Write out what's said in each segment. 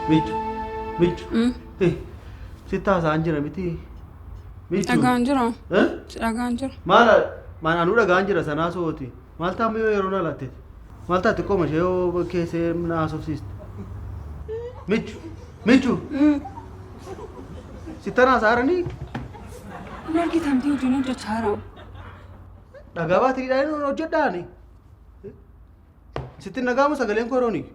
Michu. Michu. Sitta Sanjira miti. Michu. Aganjira. Eh? Aganjira. Mana anu Ganjira Sanasoti. Malta mi erona latte. Malta te come io che se na sofsist. Michu. Michu. Sitta na sarani. Nargi thamti ujino jachara. Dagaba tiri dai no jedani. Sitti nagamu sagalen koroni.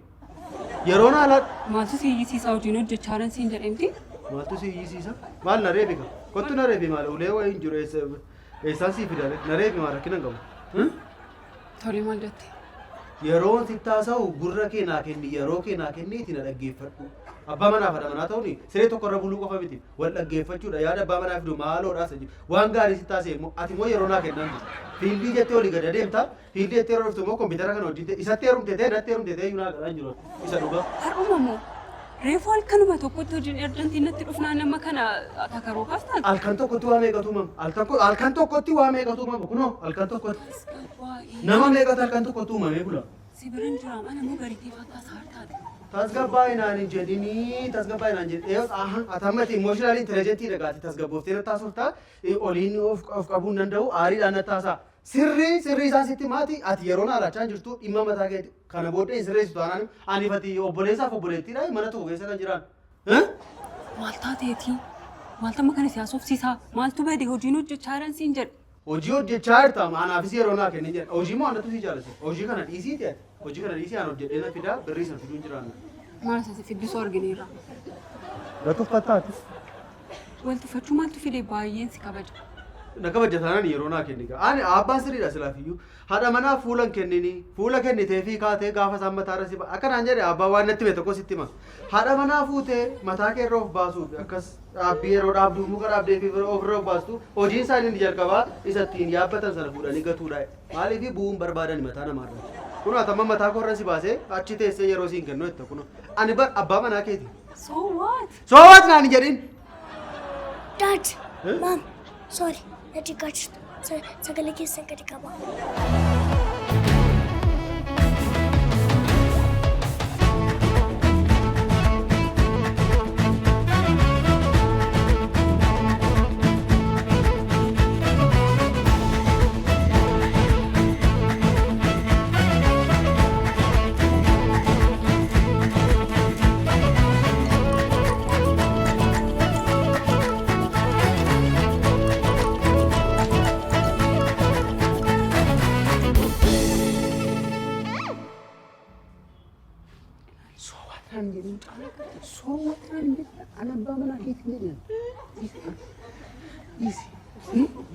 Yerona ala Maaltu si yisiisa ujino jachara siin jedhamti? Maaltu si yisiisa? Maal nareebika? Kottu nareebi maal ulee wayin jiru eessaan sii fidale nareebi maal rakkina qabu. Tole maal jette? Yeroon sittaasa'u gurra kee naa kenni yeroo kee naa kenniiti na dhaggeeffadhu. Abbaa manaa fi manaa ta'uuni siree tokko irra buluu qofa miti wal dhaggeeffachuudha yaada abbaa manaa fidu maaloodhaa saji waan gaarii sittaasee immoo ati immoo yeroo naa kennan fiildii jettee olii gad adeemta fiildii jettee yeroo dhuftu immoo kompiitara kana hojjite isatti heerumte ta'e natti heerumte ta'e yuunaa galaan jiru isa dhugaa. Har'uma moo reefu halkanuma tokkotti hojiin erdantii natti dhufnaan nama kana takaroo kaastaan? Halkan tokkotti waa meeqatu uumama? Halkan tokkotti waa meeqatu uumama? Kunoo halkan tokkotti. Nama meeqatu halkan tokkotti uumamee bula? Si biran jiraam ana moo gariitii fakkaata hartaati? Tasgabbaa inaan jedhini tasgabbaa inaan jedhee atamati emotional intelligent dhagaati tasgabbooftee na taasifta oliin of qabuun danda'u aariidhaan na taasa sirrii isaa sitti maati ati yeroo na alachaa jirtu dhimma mataa keetti kana booddee sirreessitu taanaan anifati obboleessaaf obboleettiidha mana tokko keessa kan jiran. Maal taateeti? Maaltama kana siyaasofsiisaa? Maaltu badee hojiin hojjechaa jiran siin jedhe? Hojii hojjechaa jirta anaafis yeroo naa kennin jedha hojii moo annatu si jaalate hojii kana dhiisii ta'e hojii kana dhiisii aan hojjedhee na fidaa birrii san fiduu hin jiraanne. Maal asii fiddisoo argineerra? Gatuffattaati. Waltuffachuu maaltu fide baay'een si kabaja? Na kabaja taanaan yeroo naa kenni ani abbaan sirriidha silaafiyyuu haadha manaa fuula kennini fuula kennitee fi kaatee gaafa isaan mataarra si akkanaan jedhe abbaa waan natti hime tokko sitti hima haadha manaa fuutee mataa kee irra of baasuuf akkas dhaabbii yeroo dhaabduu muka dhaabdee fi ofirra of baastu hojiin isaanii ni jalqabaa isa ittiin yaabbatan sana fuudhanii gatuudha maaliif bu'uun barbaadan mataa namaarra kun atamma mataa korra si baasee achi teessee yeroo siin kennu jetta kun ani bar abbaa manaa keeti. So what? So what naan jedhin? Dad, Mom, sorry. Let you catch sagalee keessan gadi qaba.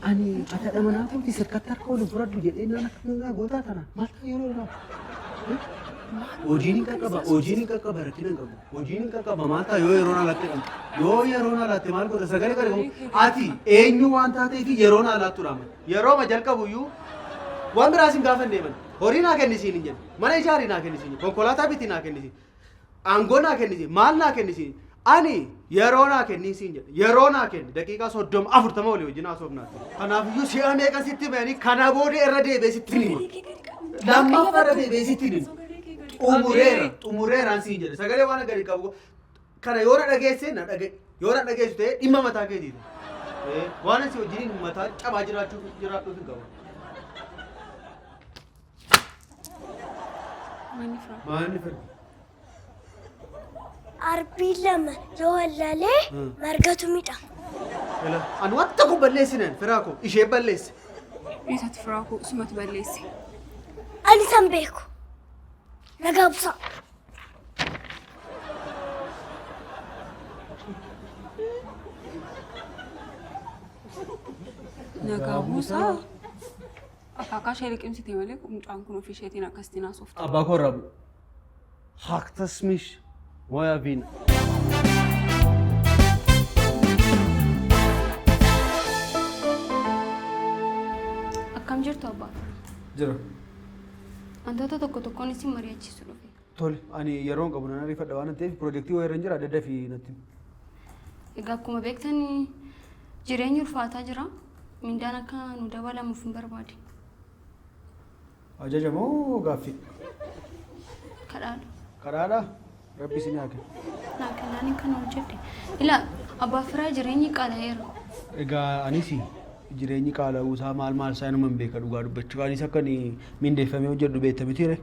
Ani ada mana pun di sekitar kau lupa dulu jadi anak tengah gota tanah mata yoro lah. Ojini kakak berarti nengkau. Ojini kakak mata yoro latte. Yoro latte malu kau segala kali kau. Ati enyu wanta te itu yoro lattu rama. Yoro majal kau buyu. Wan berasim gafen deman. Hori nak ni sini jen. Mana cari nak ni sini. Pengkolata biti nak ni sini. Anggo nak ni sini. Mal nak ni sini. Ani yeroo naa kenni siin jedhe yeroo naa kenni daqiiqaa 30 olii wajjin haasofnaa kanaafuu si'a meeqa sitti beeni kana booda irra deebee sitti hima lammaffaa irra deebee sitti hima xumureeraan siin jedhe sagalee waan gadi qabu kana yoo na dhageesse na dhage yoo na dhageessu ta'e dhimma mataa keetiiti waan asii wajjin mataa cabaa jiraadhuuf hin qabu. Maanni fira? Arbiilam yoo wallaalee margatu midha. Ani wanta kun balleessinan firaako ishee balleesse. Isatti firaako sumatu balleesse. Ani san beeku. Nagaa buusaa. Nagaa buusaa? Akka ishee liqimsitee malee mucaan kun ofii isheetiin akkasitti naasofte. Abbaa koo irraa bu'u. Haaktasmish. Moja wina. Akkam jirtu abbaa? Jira. Wantoota tokkoon isin mari'achiisu dhufe. Tole, ani yeroon qabu nan ariifadha waan ta'eef piroojeektii wayii irra jira adda fi natti. Egaa akkuma beektan jireenyi ulfaataa jira. Mindaan akka nu dabalamuuf hin barbaade. Ajaja moo gaaffii? Kadhaadha. Kadhaadha? Rabbi si nyaake. Naakennaani kan hojjedhe. Ila abbaa firaa jireenyi qaala'eera. Egaa anis jireenyi qaala'uusaa maal isaa inuma hin beeka dhugaa dubbachuu. Anis akka mindeeffamee hojjedhu beekta mitiire.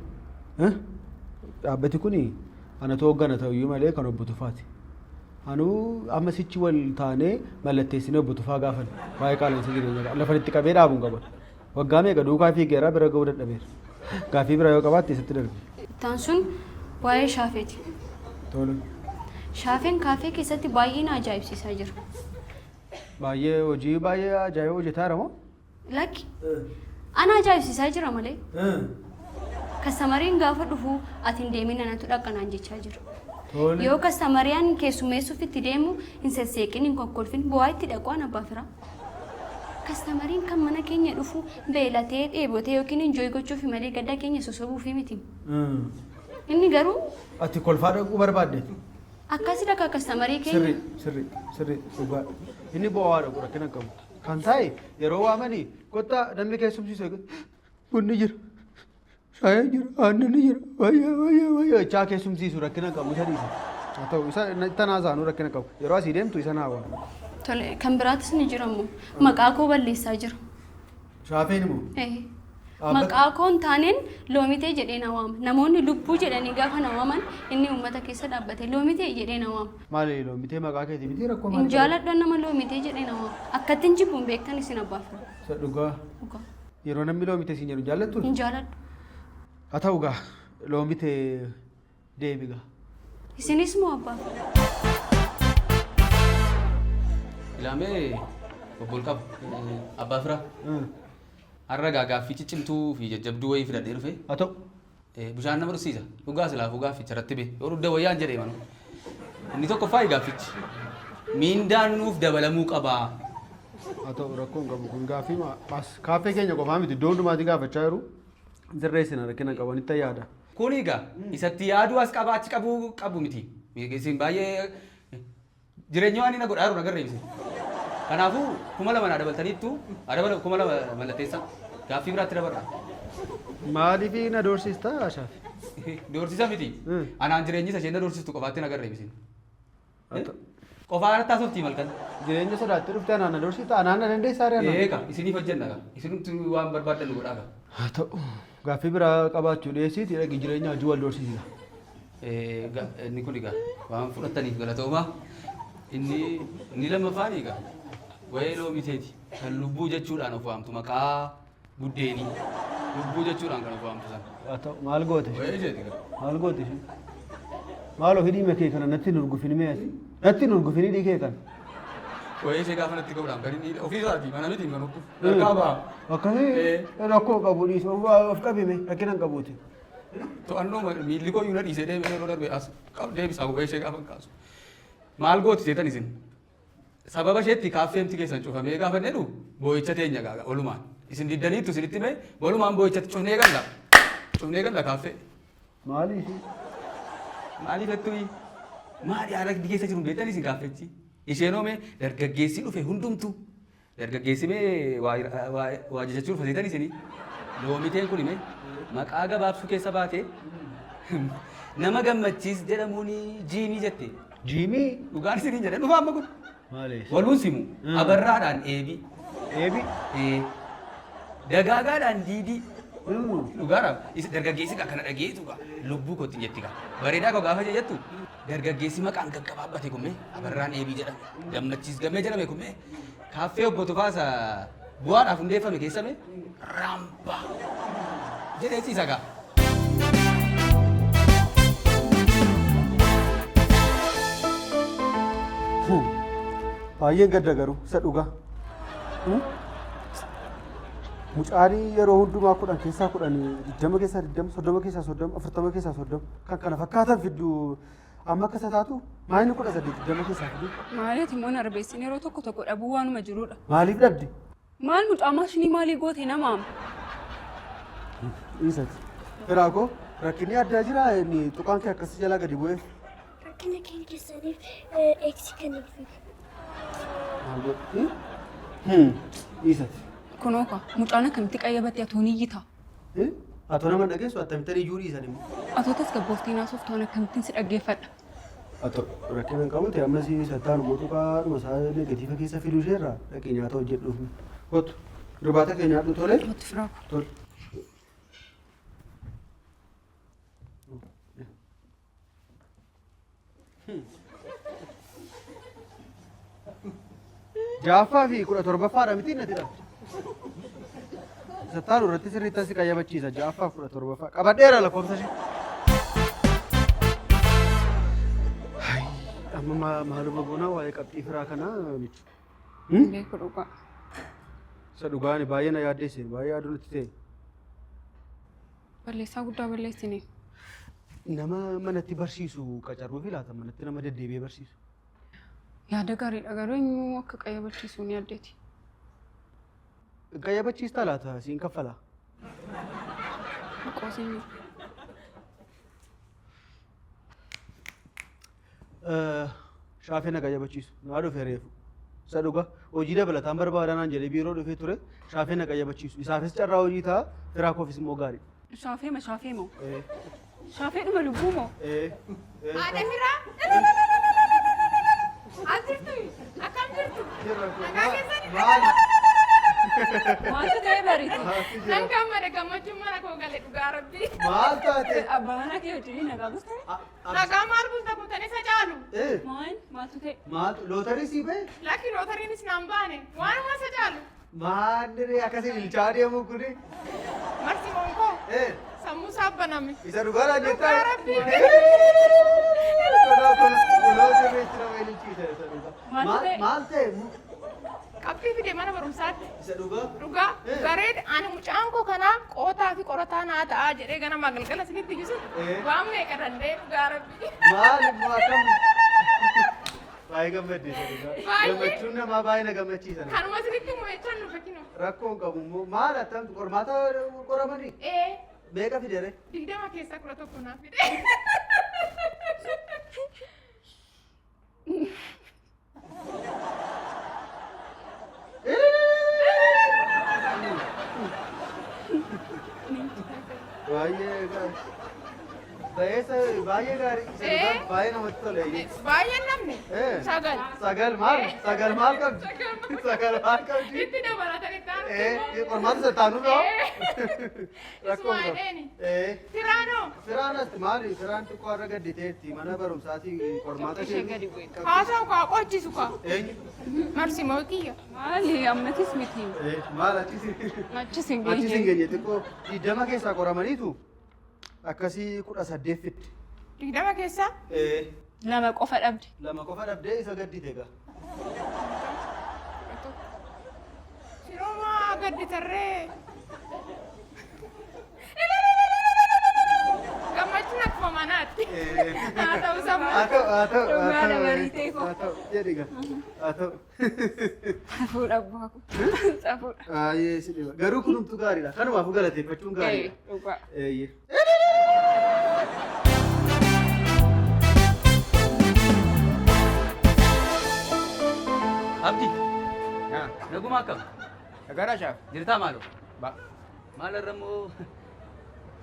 Dhaabbati kun ana tooggana ta'uyyuu malee kan obbo Tufaati. Anuu amma sichi wal taanee mallatteessinee obbo Tufaa gaafan waa'ee qaala'insa jireenyaa lafa itti qabee dhaabuun qaban. Waggaa meeqa duukaa fiigeeraa bira ga'uu dadhabeera. Gaaffii bira yoo qabaatte isatti darbe. Ittaan sun waa'ee shaafeeti. Tole. Shaafeen kaafee keessatti baay'ee na ajaa'ibsiisaa jira. Baay'ee hojii baay'ee ajaa'iba hojjetaara moo? Lakki ana ajaa'ibsiisaa jira malee. Kastamariin gaafa dhufu ati hin deemin anatu dhaqqanaan jechaa jira. Yoo kastamariyaan keessummeessuuf itti deemu hin sesseeqin hin kokkolfin bu'aa itti dhaqwaan abbaa firaa. Kastamariin kan mana keenya dhufu beelatee dheebotee yookiin enjooy gochuuf malee gadda keenya sosobuufi miti. Inni garuu ati kolfaa dhaquu barbaadde? Akkasidha akka kastamarii keenya. Sirri dhugaa. Inni bu'aa dhaqu rakkina qabu. Kan ta'e yeroo waamanii kottaa namni keessumsiisu bunni jira. Shaayeen jira, aannan jira, wayyaa ichaa keessumsiisu rakkina qabu isa dhiisa. Haa ta'u isa tanaa zaanuu rakkina qabu. Yeroo asii deemtu isa naa waama. Tole kan biraatis ni jira immoo maqaa koo balleessaa jira. Shaafeen immoo? Maqaa koo hin taaneen loomitee jedhee na waama. Namoonni lubbuu jedhanii gaafa na waaman inni uummata keessa dhaabbate loomitee jedhee na waama. Maali loomitee maqaa keetii miti rakkoo maali? Hin jaaladhu nama loomitee jedhee na waama. Akkattiin jibbuun beektan isin abbaa firaa. Isa dhugaa. Yeroo namni loomitee siin jedhu jaallattu? Hin jaaladhu. Haa ta'u gaa loomitee deebi gaa. Isinis moo abbaa? Ilame bobbol qabu abbaa firaa. Har'a gaaffii ciccimtuu fi jajjabduu wayii fidadhee dhufe. Haa ta'u. Bishaan nama dhugsiisa. Dhugaa silaafuu gaafficha irratti bee yoo dugda wayyaan jedhee manu. Inni tokko faayi gaaffichi. Miindaan nuuf dabalamuu qabaa. Haa ta'u rakkoon qabu kun gaaffii kaaffee keenya qofaa miti iddoo hundumaatii gaafachaa jiru. Sirreessina rakkina qabanitti yaada. Kun egaa isatti yaaduu as qabaa achi qabu miti. Isin baay'ee jireenya waan inni godhaa jiru nagarra ibsi. Kanaafuu 2,000 naa dabaltaniittu adabala 2,000 mallatteessa gaaffii biraatti dabarra. Maaliif na doorsistaa Shaafi? Doorsisa miti. Anaan jireenyi isa isheen na doorsistu qofaatti nagarra ibsin. Qofaa irratti haasoftii malkan. Jireenya sodaatti dhuftee anaan na doorsistaa anaan na dandeessaa re'anaa? Eega isiniif hojjenna gaa. Isinumti waan barbaadan nu godhaa gaa. Haa ta'u gaaffii biraa qabaachuu dhiyeessiiti dhaqi jireenya hojii wal doorsisiisa. Inni kun egaa waan fudhataniif galatoomaa. Inni lammaffaan egaa wayee loomiteeti kan lubbuu jechuudhaan of waamtu maqaa buddeenii lubbuu jechuudhaan kan of waamtu sana. Haa ta'u maal goote? Wayee jeeti gaa. Maal goote? Maal ofii dhiime kee kana natti nurgufini mee ati? Natti nurgufini dhiikee kana. Wayee ishee gaafa natti ga'uudhaan kan inni ofii isaati mana miti kan of dargaa ba'a. Akkasii rakkoo qabu dhiise of qabime rakkina hin qabuuti. To'annoo miilli koo yuuna dhiisee deemee yeroo darbe as deebisaa wayee ishee gaafa hin kaasu. Maal gooti jeetan isin? Sababa isheetti kaaffeemti keessan cufamee gaafa inni dhufu boo'icha teenya gaaga walumaan. Isin diddaniittu isinitti mee walumaan boo'ichatti cufnee galla. Cufnee galla kaaffee. Maaliif? Maaliif jettuyi? Maali haala keessa jiru beektan isin kaaffechi? Isheen oomee dargaggeessi dhufe hundumtu dargaggeessi mee waa jechuun faseetan isinii? Loomiteen kun hime maqaa gabaabsuu keessa baatee nama gammachiis jedhamuun jiimii jette. Jiimii? Dhugaan isinii jedhan dhufa amma kun. Maaliif? Waluun simu abarraadhaan eebii. Eebii? Dagaagaadhaan diidii. Dhugaadhaaf dargaggeessi kana dhageetu lubbuu kootti jetti gaa. Bareedaa koo gaafa jettu dargaggeessi maqaan gaggabaabbate kumme abarraan eebii jedhame gammachiis gammee jedhame kumme kaaffee obbo Tufaasa bu'aadhaaf hundeeffame keessame ramba jedhee ciisa gaa. Baay'een gadda garuu isa dhugaa. Mucaarii yeroo hundumaa 10 keessaa 10, 20 keessaa 20, 30 keessaa 30, 40 keessaa 30 kan kana fakkaatan fidduu amma akka taatu maayini 18, 20 keessaa fidduu. Maaliif immoo narbeessin yeroo tokko dhabuu waanuma jirudha. Maaliif dhabde? Maal mucaa maashinii maalii goote namaam? Isati. Biraakoo rakkinni addaa jira inni tuqaan kee akkasii jalaa gadi bu'eef. Rakkina keenya keessaniif eegsii kennuuf. Isati. Kunooka mucaan akkamitti qayyabatte atuun iyyita? Atoo nama dhageessu attamitti iyyuu dhiisan immoo. Atootas gabbooftii naasuuf toona akkamittiin si dhaggeeffadha. Atoo rakkina hin qabu ta'e ammas sattaan gootu qaaduma isaa negatiifa keessa fiduu isheerraa dhaqee nyaata hojjedhuuf. Kottu irbaata kee nyaadhu tole. Itti firaaku. Tole. Jaaffaa fi 17ffaadha miti natti dha. Sattaan irratti sirriitti asi qayyabachiisa. Jaaffaa 17ffaa. Qabadheera lakkoofsa ishee. Amma maaluma goonaa waa'ee qabxii firaa kanaa miti. Beeku dhugaa. Isa dhugaani baay'ee na yaaddeesse baay'ee yaaduutti ta'e. Balleessaa guddaa balleessine. Nama manatti barsiisu qacaruu fi laata manatti nama deddeebi'ee barsiisu. Yaada gaariidha garuu eenyu akka qayyabachiisuu ni addeeti. Qayyabachiistaa laata siin kaffalaa? Qoosini. Shaafii na qayyabachiisu naa dhufee reefu. Isa dhuga hojii dabalataan barbaadanaan jedhee biiroo dhufee ture shaafii na qayyabachiisu. Isaafis carraa hojii ta'a firaa koofis immoo gaarii. Shaafee moo? Shaafee dhuma lubbuu moo? Haadha firaa? Asirtu akkam jirtu? Nagaa keessanii? Maaltu ta'ee bariiti? Nan gammada gammachuun mana koo gale dhugaa rabbii. Maal taate? Abbaa manaa kee wajjin nagaa bultee? Nagaa maal bulta kuntanii isa caalu? Maaltu ta'e? Maal lootarii sii ba'e? Lakki lootariinis naan baane waanuma isa caalu. Maalli akkasiin ilchaa deemu kuni? Marsimoon koo sammuu isaa baname. Isa dhugaadhaan jettaa? Dhugaa rabbii. Maal ta'e? Qabxii fide mana barumsaatti. Isa dhugaa? Dhugaa bareeda ani mucaan koo kanaa qootaa fi qorataa naa ta'aa jedhee ganama galgala sinitti jisu waan meeqa danda'e dhugaa rabbii. Maal immoo akkam? Baay'ee gammadde isa dhugaa. Gammachuun namaa baay'ee na gammachiisa. Kanuma sinitti mo'echaan nu fakkinu. Rakkoon qabu immoo maal attamtu qormaata qoramanii? Meeqa fidere? 20 keessaa 11 naaf fide. Baay'ee gaarii. Ba'eessa baay'ee gaarii. Baay'ee namatti tole. Baay'ee namni. Sagal. Sagal maal? Sagal maal qabdi? Sagal maal qabdi? Itti dabalatanii taa'u. Qormaata sattaanuu dha? Rakkoon qabu. Firaanoo. Firaan asti maali? Firaan xiqqoo har'a gadditeetti mana barumsaati qormaata ishee. Haasa'u kaa qochisu kaa. Eenyu? Marsimoo kiyya. Maali ammatis miti. Maal achisi? Achis hin Achis hin geenye. geenye xiqqoo 20 keessaa qoramaniitu akkasii 18 fitti. 20 keessaa? Lama qofa dhabde. Lama qofa dhabdee isa gaddite egaa. Shiroomaa gadditarree. Gammachuun akkuma manaatti. Haa ta'u sammuu. Haa ta'u haa ta'u Dhugaa dabalatee koo. haa ta'u jedhi gaa haa ta'u. Safuudha abbaa kun. Safuudha. Baay'ee si dhiba garuu kunumtu gaariidha kanumaafuu galateeffachuun gaariidha. Dhugaa. Eeyyee. Abdi. Naguma akkam? Nagaadhaa shaaf. Jirtaa maaloo? Maalarra immoo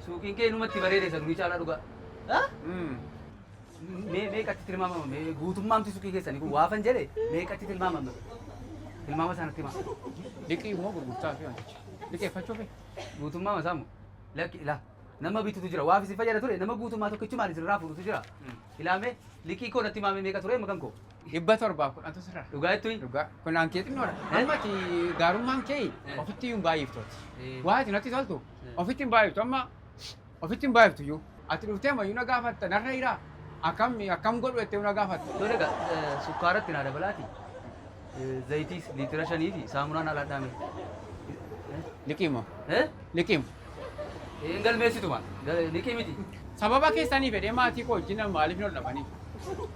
suuqiin kee inumatti bareede isa durii caalaa dhugaa. Meeqatti tilmaamama? Guutummaamti suuqii keessanii kun waafan jedhe meeqatti tilmaamama? Tilmaama sanatti himaa. Liqii immoo gurgurtaa fi wantichi. Liqeeffachuu fi Guutummaama isaamu lakki ilaa nama bitutu jira waafis fayyada ture nama guutummaa tokkichi maal isirraa fuudhutu jira. Ilaame liqii koo natti himaame meeqa ture makan koo? 710 sirraa. Dhugaa jettuyi? Dhugaa. Kun aankee xinnoodha. Ammati gaarummaan kee ofitti hin baay'iftooti. Waa ati natti toltu ofitti hin baay'iftu amma ofitti hin baay'iftu iyyuu. Ati dhuftee mayyuu na gaafatta narra hiraa. Akkam godhu jettee na gaafatta. Tole egaa sukkaaratti naa dabalaati. Zayitiis liitira 5 fi saamunaan alaa dhaame. Liqii immoo. Liqii immoo. Hin galmeessitu maal? Liqii miti. Sababa keessanii fedhee maatii koo wajjin maaliif hin hodhamanii?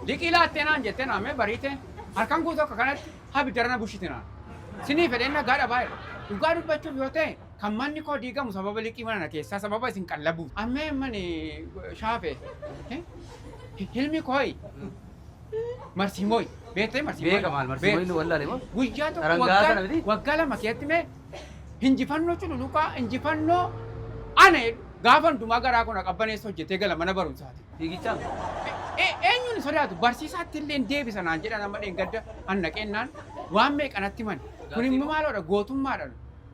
Liqii laattee naan jettee naamee bariitee harkaan guutuu akka kanatti habiddarana bushite naan. Sinii fedheen nagaadha baay'ee. Dhugaa dubbachuuf yoo ta'e kan manni koo diigamu sababa liqii mana keessaa sababa isin qallabuuf. Ammee mani shaafe. Hilmi kooyi. Marsiimooyi. Beektee marsiimooyi. Beeka maal marsiimooyi nu wallaalee moo? Guyyaa Dharangaa kana miti? tokko waggaa lama keessatti mee injifannoo cululuqaa injifannoo ana Gaafa hundumaa garaa kun qabbaneessa hojjetee gala mana barumsaati. Fiigichaan. Eenyuun sodaatu barsiisaatti illee deebisa naan jedha nama dheengadda anna qennaan waan meeqanatti mani. Kun immoo maaloodha gootummaadhaan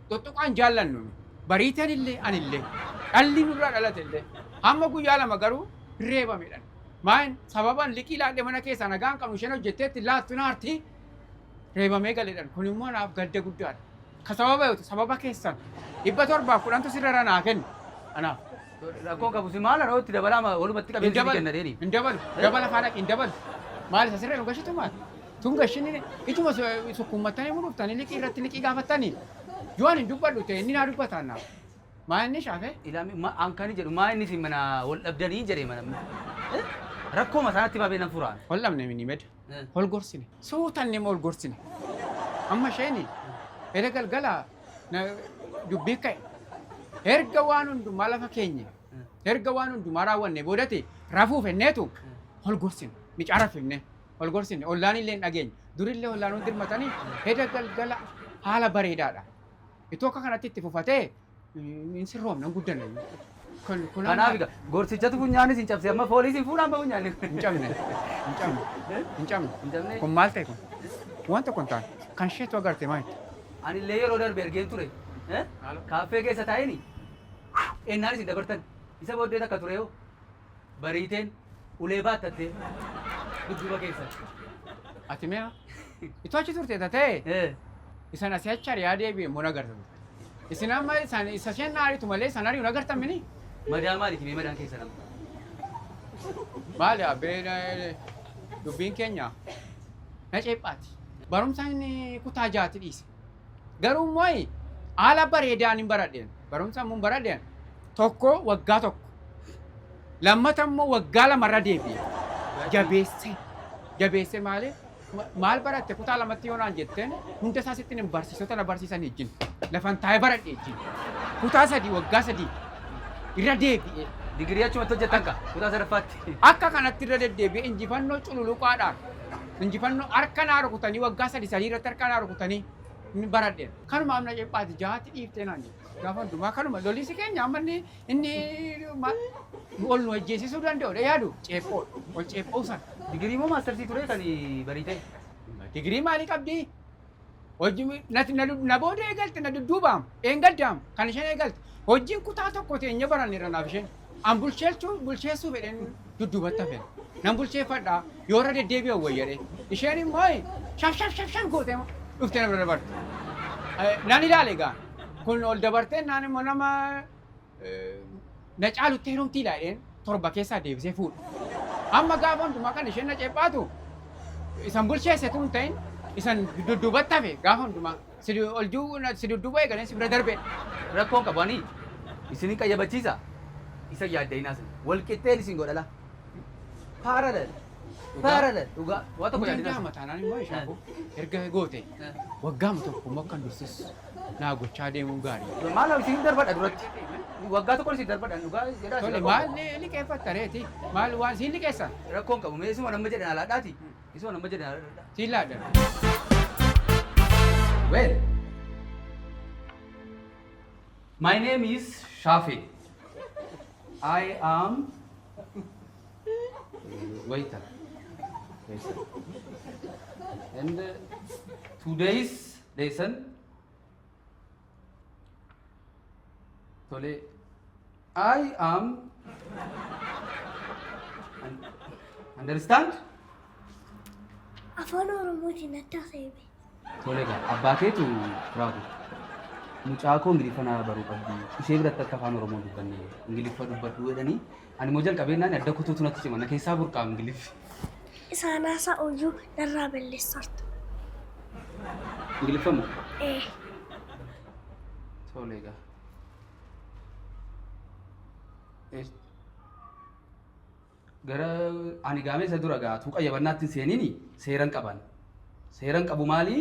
tuttuqaan jaallannu bariiteen illee anillee dhalli nurraa dhalate illee hamma guyyaa lama garuu reebamedhan. Maayin sababan liqii ilaalle mana keessaa nagaan qabnu isheen hojjetteetti laattu naartii reebamee galeedhan. Kun immoo naaf gadda guddaadha. Ka sababa yoo sababa keessan 710 sirra naa kennu anaaf. Rakkoon qabu si maal harootti dabalama walumatti qabeenya si kenna deeni. Hin dabalu dabala faana hin dabalu. Maal isa sirra nu gashitu maal? Tun gashinni ituma sukkummattanii muluftanii liqii irratti liqii gaafattanii yoon hin dubbadhu ta'e inni naa dubbataan naaf. Maa inni shaafee? Ilaami an kan jedhu maa inni si mana wal dhabdanii jedhee mana. Rakkoo masaanatti maa beenan furaan. Wal dhabne mini meda. Wal gorsine. Suutanne ma wal gorsine. Amma sheeni ere galgala dubbii ka'e. Erga waan hundumaa lafa keenya. Erga waan hundumaa raawwanne boodate rafuu fenneetu wal gorsine. Micaara finne wal gorsine. Ollaan illee hin dhageenye. Durillee ollaan hundi hirmatanii ere galgala haala bareedaadha. Itoo akka kanatti itti fufatee hin sirroomne hin guddanne. Kanaaf egaa gorsichatu funyaanis hin cabse amma poolisiin fuudhaan bahu nyaanne. Hin cabne. Hin cabne. Hin cabne. Kun maal ta'e kun? Waan tokko hin taane kan isheetu agarte maali? Ani illee yeroo darbe ergeen ture. Kaaffee keessa taa'eni. Ennaan isin dabartan. Isa booddee takka ture yoo bariiteen ulee baattattee dudduuba keessa. Ati mi'a? Itoo achi turte ta'ee isan asii achi ari'aa deebi'e immoo nagarta. Isin amma isa isheen naaritu malee isan ari'u nagartan mini? Madaan maaliif mee madaan keessa nama? Maali abbee dubbiin keenya na ceephaati. Barumsaan kutaa jaati dhiise. Garuu immoo haala bareedaan hin baradheen. Barumsaan mun baradheen tokko waggaa tokko. Lammata immoo waggaa lamarra deebi'e. Jabeesse maali? Maal baratte kutaa lamatti yoo naan jetteen hunda isaa sitti hin barsiisota na barsiisan ejjin. Lafan taa'ee baradhe ejjin. Kutaa sadii waggaa sadii irra deebi'e. Digirii achumatti hojjetan ka kutaa sadaffaatti. Akka kanatti irra deddeebi'e injifannoo cululuqaadhaan injifannoo harka naa rukutanii waggaa sadii irratti harka naa rukutanii ni baradheen. Kanuma amna ceephaati jahaatti dhiiftee naan jedhe. Gaafa hundumaa kanuma lolisi keenya amma inni ol nu ajjeesisuu danda'udha yaadu ceephoo ol ceephoo sana. Digirii moo maastarsii ture kan bariitee? Digirii maalii qabdi? Hojii na booda eegalte na dudduubaam eengaddaam kan isheen eegalte hojiin kutaa tokko teenya baranneerra naaf isheen an bulcheessuu fedheen dudduubatti hafeen nan bulcheeffadhaa yoo irra deddeebi'an wayyadhe isheen immoo shaf gootee dhuftee nama dabarte. Nan ilaale egaa kun ol dabartee naan immoo nama na caalutti heerumtii ilaadheen torba keessaa deebisee fuudha. Amma gaafa hundumaa kan isheen na ceephaatu isan bulcheessetu hin ta'in isan dudduubatti hafe gaafa hundumaa si dudduuba eegaleen si bira darbee. Rakkoon qabanii isin qayyabachiisa. Isa yaaddeenaa sun wal qixxeen isin godhala. Parallel. Dhugaa waa tokko yaadinaa. Mataanaan immoo ishaafu erga goote waggaama tokko immoo kan dursis naa gochaa deemuun gaarii. Maal isin darbadha duratti? Waggaa tokko isin darbadha dhugaa jedhaa. Tole maal liqeeffatta reeti? Maal waan siin liqeessa? Rakkoon qabu mee isuma nama jedhan alaadhaati. Isuma nama jedhan alaadhaa. Siin laadha. Well, my name is Shafi. I am waiter. And today's lesson, I am understand? Afaan Oromootiin adda seebi. Tolega, abbaa keetu raatu. Mucaa koo Ingiliffaa baruu qabdi. Ishee biratti akka afaan Oromoo dubbanne Ingiliffa dubbadhu jedhanii ani immoo jalqabeennaan adda kutuutu natti cima na keessaa burqaa Ingiliffi. Isaan haasaa ooyyuu narraa balleessartu. Ingiliffa moo? Eh. Tolega. Gara ani gaamee isa dura gaatu qayyabannaatti seeniini seeran qaban. Seeran qabu maali?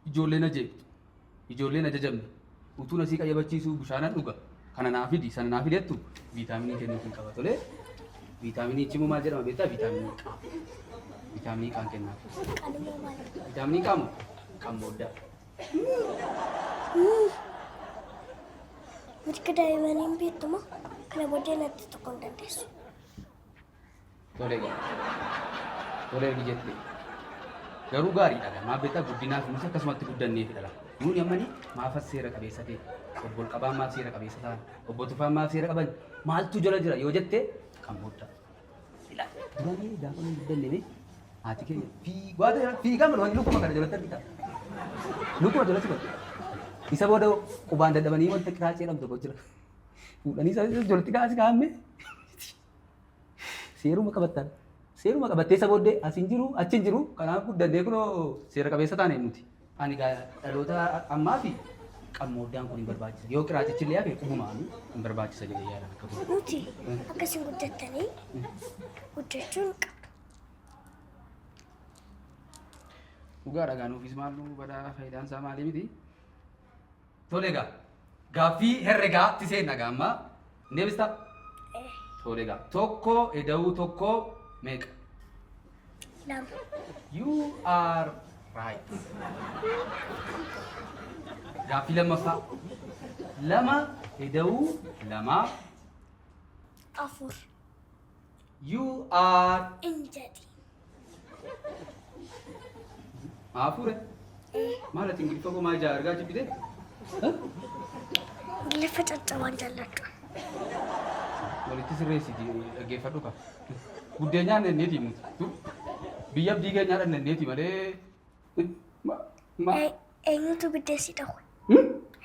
Ijoolleen ajeebtu. Ijoolleen ajajamne. Utuu nasii qayyabachiisuu bishaanan dhuga. Kana naa fidi, sana naa fidettu viitaaminii kennuufiin qaba tole. Viitaaminii immoo maal jedhama beektaa? Viitaaminii Q. Viitaaminii Q kennaaf. Qalumoo maali? Viitaaminii Q moo? Qammooddaa. Mirga daa'imanii beektu moo? kana booddee natti tokko hin dandeessu. Tolee jette. Garuu gaariidha. Maa beektaa guddinaa fi musa akkasumatti guddanneefidha. Nuuni ammanii maafas seera qabeessa ta'e, obbo Qabaan maaf seera qabeessa ta'an, obbo Tufaan maaf seera qaban maaltu jala jira yoo jette kan booda. Duraanii gaafa nuyi guddanne haati keenya fiigaa mana lukkuma kana jalatti argita. Lukkuma jalatti bada. Isa booda qubaan dadhabanii wanta qiraacee jedhamtu tokko jira. Fuudhanii isa jalatti kaasi kaa'amme. Seeruma qabattan. Seeruma qabattee isa booddee asin jiru achin jiru kanaaf guddannee kunoo seera qabeessa taane nuti. Ani dhaloota ammaa fi qammooddaan kun hin barbaachisa. Yoo qiraacichi illee hafe qubumaan hin barbaachisa jedhee yaadan akka godhu. Nuti akkasiin guddattanii guddachuun qabdu. Dhugaa dhagaa nuufis maal nu badaa faayidaan isaa maalii miti? Tole egaa gaaffii herregaatti seenna gaamma deebista. Tole egaa tokko eda'uu tokko meeqa? Lama. You are right. Gaaffii lammaffaa. Lama eda'uu lama. Afur. You are Injadi. afure. Maal ati ingiliffa koo maal argaa jibbite? Ingiliffa caccabaan jaalladhu. Walitti sirreessiti dhaggeeffadhu qaba. Guddeenyaan nenneeti muti. Biyya abdii keenyaadhaan nenneeti malee. Eenyutu biddeessi dhawwe?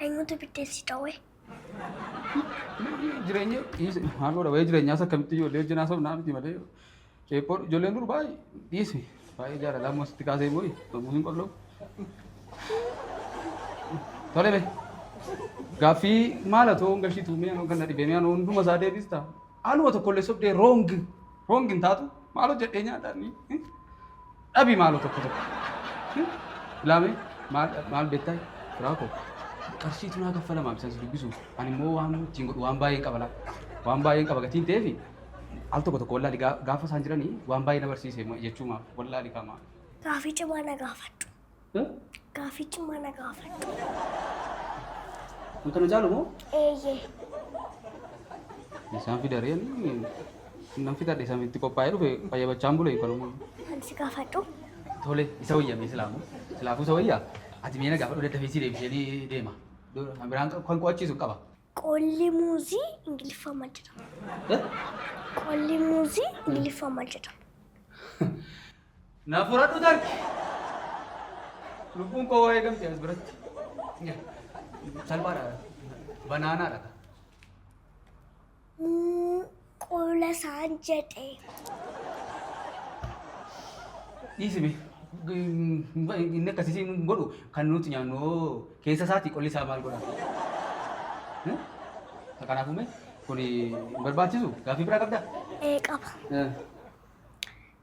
Eenyutu biddeessi dhawwe? Jireenya haaloo dhawee jireenyaas akkamitti ijoollee hojjenaa sobnaa miti malee. Ijoolleen dur baay'ee dhiyeessi. Baay'ee jaalala ammoo sitti kaasee immoo sammuu hin qal'oo. Tole be. Gaaffii maala ta'uu hin galchitu mi'aan kan na dhibee mi'aan hunduma isaa deebista. Haaluma tokkollee sobdee roong hin taatu maaloo jedhee nyaadhaan dhabii maaloo tokko. Ilaame maal beektaa firaa koo qarshiitu naa kaffalamaa bisaan si dubbisu ani immoo waan ittiin godhu waan baay'een qaba waan baay'een qaba gatiin ta'eefi al tokko wallaali gaafa isaan jiranii waan baay'ee na barsiise jechuuma wallaali kama. Gaaffii cimaa na gaafadhu. Gaaffii cimaa na gaafadhu. Nuti na jaalu moo? Eeyyee. Isaan fidareen nan fidadhe isaan itti qophaa'ee dhufe fayyabachaan bule kanuma. Ani si gaafadhu. Tole isa wayyame silaafuu isa wayyaa ati miina gaafa daddafeesii deebisee deema. Biraan kan qo'achiisu qaba. Qolli muuzii Ingiliffaa maal jedhama? Qolli muuzii Ingiliffaa maal jedhama? Na fudhadhu darbi. Lubbuun koo waa'ee gamtee as biratti. Salphaadha. Banaanaadha. Qola isaan jedhee. Dhiisime. Inni akkasii godhu kan nuti nyaannu keessa isaati qolli isaa maal godha? Kanaafuu kun barbaachisu gaaffii biraa qabdaa? Qaba.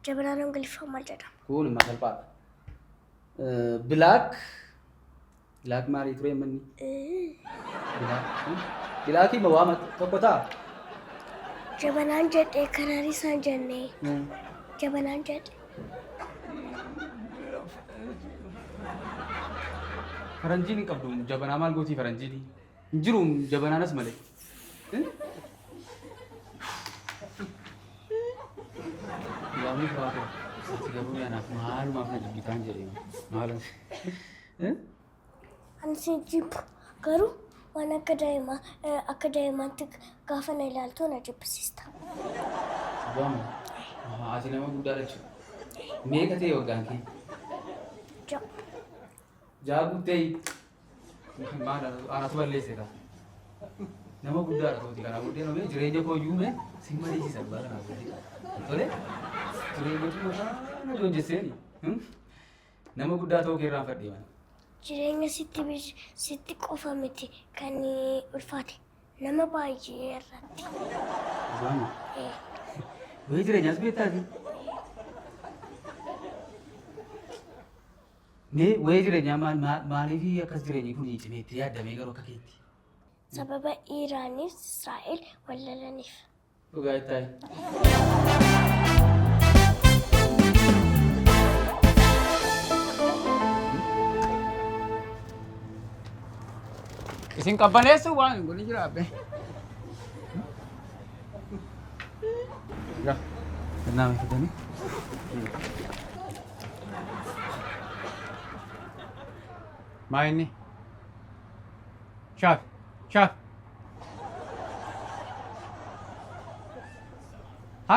Jabanaan Ingiliffaa maal jedhama? Kun immoo salphaadha. Bilaak maalii ture manni? Bilaakii ma waama tokko ta'a? Jabanaan jedhee kanaarii isaan jennee. Jabanaan jedhee. Faranjiin hin qabdu jabanaa maal gootii faranjiin? Hin jiru jabanaanas malee. Yaamni faatu ati garuu yaanaaf maalumaaf na jibbitaan jedhee maalan. Ani si jibbu garuu waan akka daa'imaatti gaafa na ilaaltu na jibbisiista. Waamu ati nama guddaadha jechuudha. Meeqa ta'e waggaan kee? Jaagutee maal anatu balleesseeta. Nama guddaadha tooti kana booddee namee jireenya koo iyyuu si mariisisan baala naa booddee. Tole jireenya koo mataa na joonjesseeni. Nama guddaa ta'uu keerraan fadhee mana. Jireenya sitti qofa miti kan ulfaate nama baay'ee irratti. Waamu. Wayii jireenyaas beektaati. Wayii jireenyaa maaliif akkas jireenyi kun cimeetti yaadamee garuu akka keetti? Sababa Iraaniif Israa'el wal lolaniif. Dhugaa itti Isin qabbaneessu waan kun jira abbe. Gaa. Kennaa fidanii. Maa inni? Shaaf. Shaaf.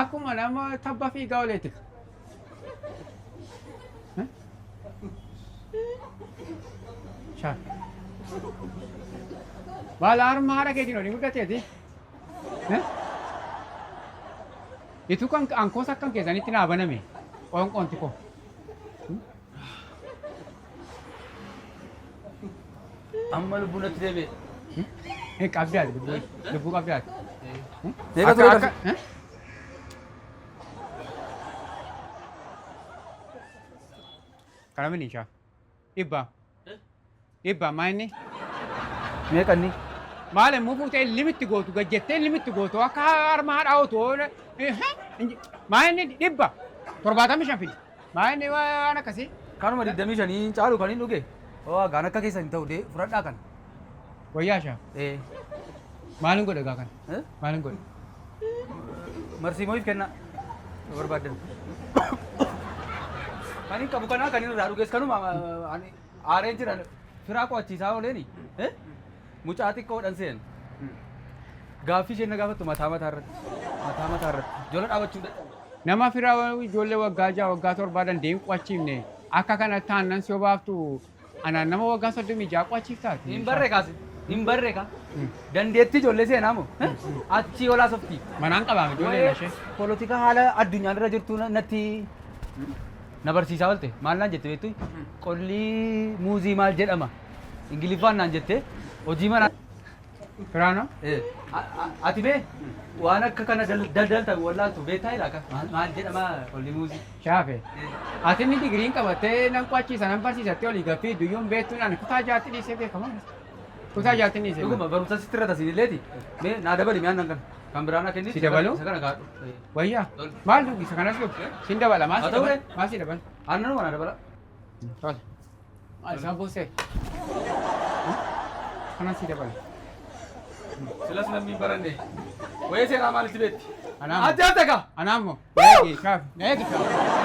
Akkuma nama tabba fiigaa oleeti. Shaaf. Baala harma haadha keetiin olii guddateeti. Itu kan angkoos akkan keessanitti naa baname. Qoonqoonti koo. Amma lubbuun natti deebi'e. Qabdi ati lubbuu qabdi ati. Meeqa ture qabdi? Kana mini shaaf. Dhibba. Dhibba maa inni? Meeqa inni? Maal immoo fuutee limitti gootu gajjettee limitti gootu akka harma haadha ootoo. Maa inni dhibba. 75 fidi. Maa inni waan akkasii? Kanuma 25 caalu kan hin dhuge. Oo gaan akka keessan ta'u dee fudhadhaa kana. Wayyaa shaaf. Maalin godhe gaa kana? Maalin godhe? Marsiimoof kenna. Barbaadan. Kan hin qabu kanaa kan hin irraa dhugees kanuma aareen jiran firaa qo'achiisaa ooleeni. Mucaa xiqqoodhaan seen. Gaaffii isheen na gaafattu mataa irratti. Ijoollee dhaabachuu dadhabu. Nama firaa ijoollee waggaa 6 waggaa 7 dandeenyu qo'achiifne akka kana taannan si baaftu anaan nama waggaa 36 qo'achiiftaati. Hin barreeka. Dandeettii ijoollee seenaa moo? Achii olaa softii. Manaan qabaame ijoollee ishee. Polotika haala addunyaan irra jirtu natti na barsiisaa oolte. Maal naan jette beektu? Qollii muuzii maal jedhama? Ingiliffaan naan jette hojii mana. Firaano? Ati bee waan akka kana daldalta wallaaltu beektaa ilaa maal jedhama qollii muuzii? Shaafe. Ati inni digiriin qabattee nan qo'achiisa nan barsiisattee olii gaffii duyyuun beektuudhaan kutaa jaatti dhiisee beekama. Kutaa jaatti dhiisee. Dhuguma barumsa sitti irra tasiin illeeti. Mee naa dabali mi'aan nan kan biraa na kenni. Si dabalu? Isa kana gaadhu. Wayyaa. Maal dhugi isa kanas dhugi? Sin dabala maal si dabala? Maal si dabala? Aannanuma naa dabala. Tola. Maal isaan buusee? Kanas si dabala. Silas namni baranne. Wayii seenaa maalitti beetti? Anaamo. Adda adda kaa. Anaamo. Neegi shaaf. Neegi shaaf.